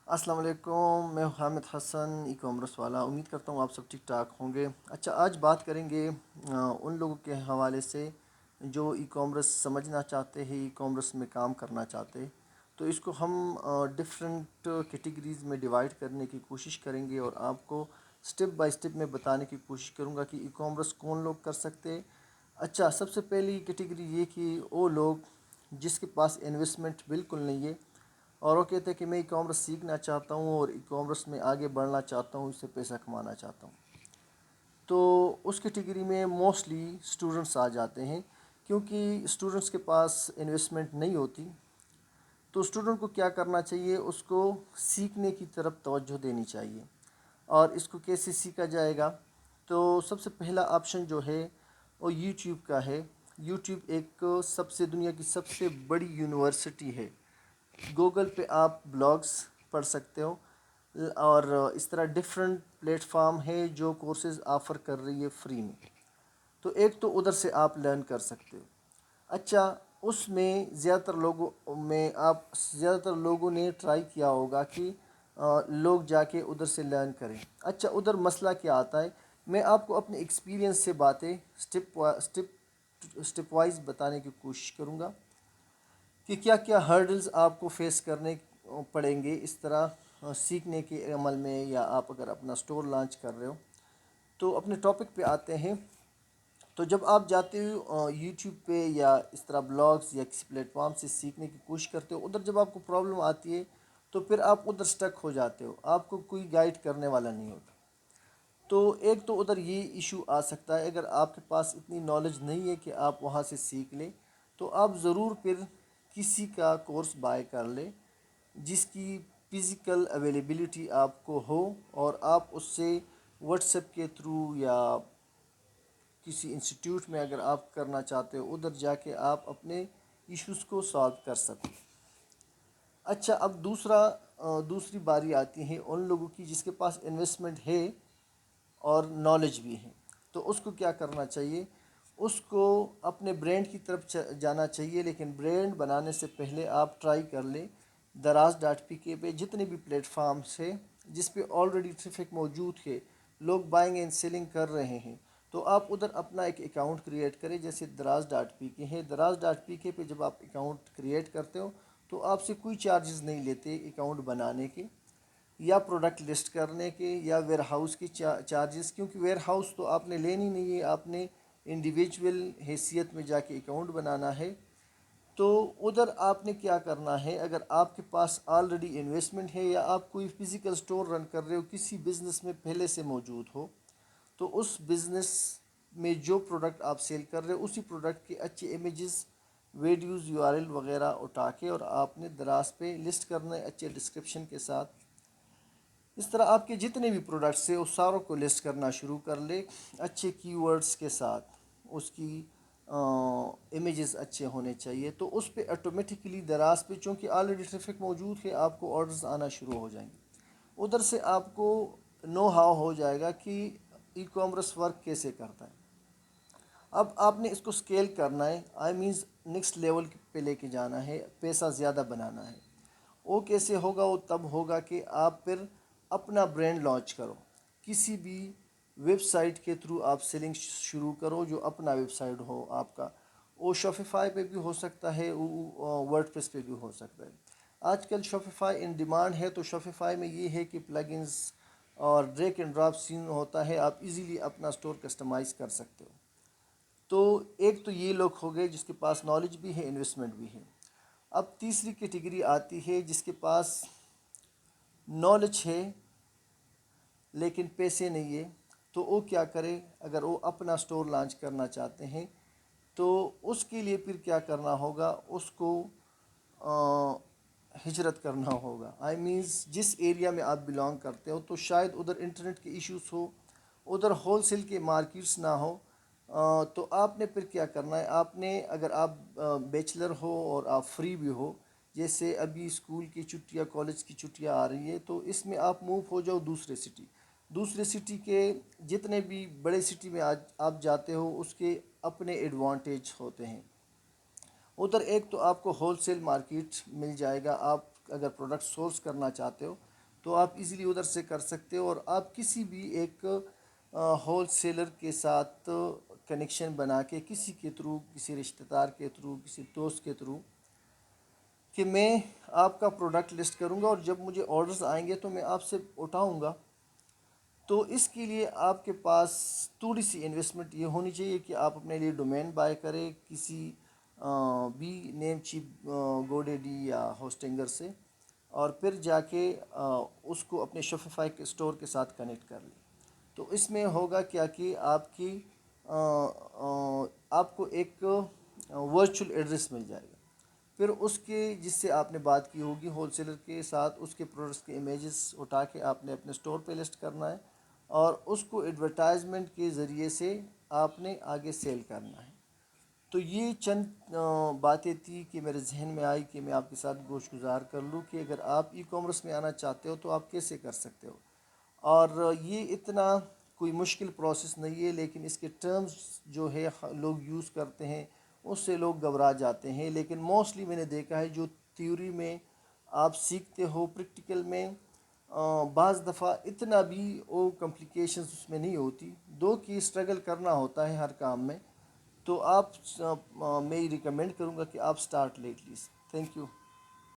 السلام علیکم، میں حامد حسن، ای کامرس والا۔ امید کرتا ہوں آپ سب ٹھیک ٹھاک ہوں گے۔ اچھا، آج بات کریں گے ان لوگوں کے حوالے سے جو ای کامرس سمجھنا چاہتے ہیں، ای کامرس میں کام کرنا چاہتے ہیں۔ تو اس کو ہم ڈفرینٹ کیٹیگریز میں ڈیوائڈ کرنے کی کوشش کریں گے، اور آپ کو سٹیپ بائی سٹیپ میں بتانے کی کوشش کروں گا کہ ای کامرس کون لوگ کر سکتے ہیں۔ اچھا، سب سے پہلی کیٹیگری یہ کہ وہ لوگ جس کے پاس انویسٹمنٹ بالکل نہیں ہے، اور وہ کہتے ہیں کہ میں ای کامرس سیکھنا چاہتا ہوں اور ای کامرس میں آگے بڑھنا چاہتا ہوں، اس سے پیسہ کمانا چاہتا ہوں۔ تو اس کیٹیگری میں موسٹلی اسٹوڈنٹس آ جاتے ہیں، کیونکہ اسٹوڈنٹس کے پاس انویسٹمنٹ نہیں ہوتی۔ تو اسٹوڈنٹ کو کیا کرنا چاہیے؟ اس کو سیکھنے کی طرف توجہ دینی چاہیے۔ اور اس کو کیسے سیکھا جائے گا؟ تو سب سے پہلا آپشن جو ہے وہ یوٹیوب کا ہے۔ یوٹیوب ایک دنیا کی سب سے بڑی یونیورسٹی ہے۔ گوگل پہ آپ بلاگس پڑھ سکتے ہو، اور اس طرح ڈفرینٹ پلیٹ فارم ہے جو کورسز آفر کر رہی ہے فری میں۔ تو ایک تو ادھر سے آپ لرن کر سکتے ہو۔ اچھا، اس میں زیادہ تر لوگوں نے ٹرائی کیا ہوگا کہ لوگ جا کے ادھر سے لرن کریں۔ اچھا، ادھر مسئلہ کیا آتا ہے؟ میں آپ کو اپنے ایکسپیرینس سے باتیں سٹیپ وائز بتانے کی کوشش کروں گا کہ کیا کیا ہرڈلز آپ کو فیس کرنے پڑیں گے اس طرح سیکھنے کے عمل میں، یا آپ اگر اپنا سٹور لانچ کر رہے ہو۔ تو اپنے ٹاپک پہ آتے ہیں۔ تو جب آپ جاتے ہو یوٹیوب پہ یا اس طرح بلاگز یا کسی پلیٹ فارم سے سیکھنے کی کوشش کرتے ہو، ادھر جب آپ کو پرابلم آتی ہے تو پھر آپ ادھر سٹک ہو جاتے ہو، آپ کو کوئی گائیڈ کرنے والا نہیں ہوتا۔ تو ایک تو ادھر یہ ایشو آ سکتا ہے، اگر آپ کے پاس اتنی نالج نہیں ہے کہ آپ وہاں سے سیکھ لیں، تو آپ ضرور پھر کسی کا کورس بائی کر لیں جس کی فزیکل اویلیبلٹی آپ کو ہو، اور آپ اس سے واٹس ایپ کے تھرو یا کسی انسٹیٹیوٹ میں اگر آپ کرنا چاہتے ہو، ادھر جا کے آپ اپنے ایشوز کو سالو کر سکیں۔ اچھا، اب دوسری باری آتی ہے ان لوگوں کی جس کے پاس انویسٹمنٹ ہے اور نالج بھی ہے۔ تو اس کو کیا کرنا چاہیے؟ اس کو اپنے برانڈ کی طرف جانا چاہیے، لیکن برانڈ بنانے سے پہلے آپ ٹرائی کر لیں دراز.pk پہ جتنے بھی پلیٹ فارمس ہے جس پہ آلریڈی ٹریفک موجود ہے، لوگ بائنگ اینڈ سیلنگ کر رہے ہیں، تو آپ ادھر اپنا ایک اکاؤنٹ کریٹ کریں۔ جیسے دراز.pk ہے، دراز.pk پہ جب آپ اکاؤنٹ کریٹ کرتے ہو تو آپ سے کوئی چارجز نہیں لیتے اکاؤنٹ بنانے کے، یا پروڈکٹ لسٹ کرنے کے، یا ویئر ہاؤس کی چارجز، کیونکہ ویئر ہاؤس تو آپ نے لینی نہیں ہے، آپ نے انڈیویجول حیثیت میں جا کے اکاؤنٹ بنانا ہے۔ تو ادھر آپ نے کیا کرنا ہے؟ اگر آپ کے پاس آلریڈی انویسٹمنٹ ہے، یا آپ کوئی فزیکل سٹور رن کر رہے ہو، کسی بزنس میں پہلے سے موجود ہو، تو اس بزنس میں جو پروڈکٹ آپ سیل کر رہے ہو اسی پروڈکٹ کے اچھے images, videos, you R L وغیرہ اٹھا کے اور آپ نے دراز پہ لسٹ کرنا ہے اچھے ڈسکرپشن کے ساتھ۔ اس طرح آپ کے جتنے بھی پروڈکٹس ہیں اس ساروں کو لسٹ کرنا شروع کر لے اچھے کی ورڈز کے ساتھ، اس کی امیجز اچھے ہونے چاہیے۔ تو اس پہ آٹومیٹکلی دراز پہ چونکہ آلریڈی ٹریفک موجود ہے، آپ کو آرڈرز آنا شروع ہو جائیں گے۔ ادھر سے آپ کو نو ہاؤ ہو جائے گا کہ ای کامرس ورک کیسے کرتا ہے۔ اب آپ نے اس کو سکیل کرنا ہے، مینز نیکسٹ لیول پہ لے کے جانا ہے، پیسہ زیادہ بنانا ہے۔ وہ کیسے ہوگا؟ وہ تب ہوگا کہ آپ پھر اپنا برانڈ لانچ کرو، کسی بھی ویب سائٹ کے تھرو آپ سیلنگ شروع کرو جو اپنا ویب سائٹ ہو آپ کا۔ وہ شاپیفائی پہ بھی ہو سکتا ہے، ورڈ پریس پہ بھی ہو سکتا ہے۔ آج کل شاپیفائی ان ڈیمانڈ ہے، تو شاپیفائی میں یہ ہے کہ پلگنز اور ڈریگ اینڈ ڈراپ سین ہوتا ہے، آپ ایزیلی اپنا سٹور کسٹمائز کر سکتے ہو۔ تو ایک تو یہ لوگ ہو گئے جس کے پاس نالج بھی ہے، انویسٹمنٹ بھی ہے۔ اب تیسری کیٹیگری آتی ہے جس کے پاس نالج ہے لیکن پیسے نہیں ہے۔ تو وہ کیا کرے؟ اگر وہ اپنا سٹور لانچ کرنا چاہتے ہیں تو اس کے لیے پھر کیا کرنا ہوگا؟ اس کو ہجرت کرنا ہوگا۔ مینز جس ایریا میں آپ بلانگ کرتے ہو تو شاید ادھر انٹرنیٹ کے ایشوز ہو، ادھر ہول سیل کے مارکیٹس نہ ہو، تو آپ نے پھر کیا کرنا ہے؟ آپ نے، اگر آپ بیچلر ہو اور آپ فری بھی ہو، جیسے ابھی اسکول کی چھٹیاں، کالج کی چھٹیاں آ رہی ہے، تو اس میں آپ موو ہو جاؤ دوسرے سٹی کے جتنے بھی بڑے سٹی میں آج آپ جاتے ہو اس کے اپنے ایڈوانٹیج ہوتے ہیں۔ ادھر ایک تو آپ کو ہول سیل مارکیٹ مل جائے گا، آپ اگر پروڈکٹ سورس کرنا چاہتے ہو تو آپ ایزیلی ادھر سے کر سکتے ہو، اور آپ کسی بھی ایک ہول سیلر کے ساتھ کنیکشن بنا کے کسی کے تھرو، کسی رشتہ دار کے تھرو، کسی دوست کے تھرو، کہ میں آپ کا پروڈکٹ لسٹ کروں گا اور جب مجھے آرڈرز آئیں گے تو میں آپ سے اٹھاؤں گا. تو اس کے لیے آپ کے پاس تھوڑی سی انویسٹمنٹ یہ ہونی چاہیے کہ آپ اپنے لیے ڈومین بائی کریں کسی بھی نیم چیپ گوڈیڈی یا ہوسٹنگر سے، اور پھر جا کے اس کو اپنے شوپیفائی کے اسٹور کے ساتھ کنیکٹ کر لیں. تو اس میں ہوگا کیا کہ آپ کو ایک ورچوئل ایڈریس مل جائے گا. پھر اس کے جس سے آپ نے بات کی ہوگی ہول سیلر کے ساتھ، اس کے پروڈکٹس کے امیجز اٹھا کے آپ نے اپنے اسٹور پہ لسٹ کرنا ہے، اور اس کو ایڈورٹائزمنٹ کے ذریعے سے آپ نے آگے سیل کرنا ہے. تو یہ چند باتیں تھی کہ میرے ذہن میں آئی کہ میں آپ کے ساتھ گوش گزار کر لوں کہ اگر آپ ای کامرس میں آنا چاہتے ہو تو آپ کیسے کر سکتے ہو. اور یہ اتنا کوئی مشکل پروسیس نہیں ہے، لیکن اس کے ٹرمز جو ہے لوگ یوز کرتے ہیں اس سے لوگ گھبرا جاتے ہیں. لیکن موسٹلی میں نے دیکھا ہے جو تھیوری میں آپ سیکھتے ہو، پریکٹیکل میں بعض دفعہ اتنا بھی وہ کمپلیکیشنز اس میں نہیں ہوتی، دو کی اسٹرگل کرنا ہوتا ہے ہر کام میں. تو آپ میں ریکمینڈ کروں گا کہ آپ سٹارٹ لیٹ لیجیے. Thank you.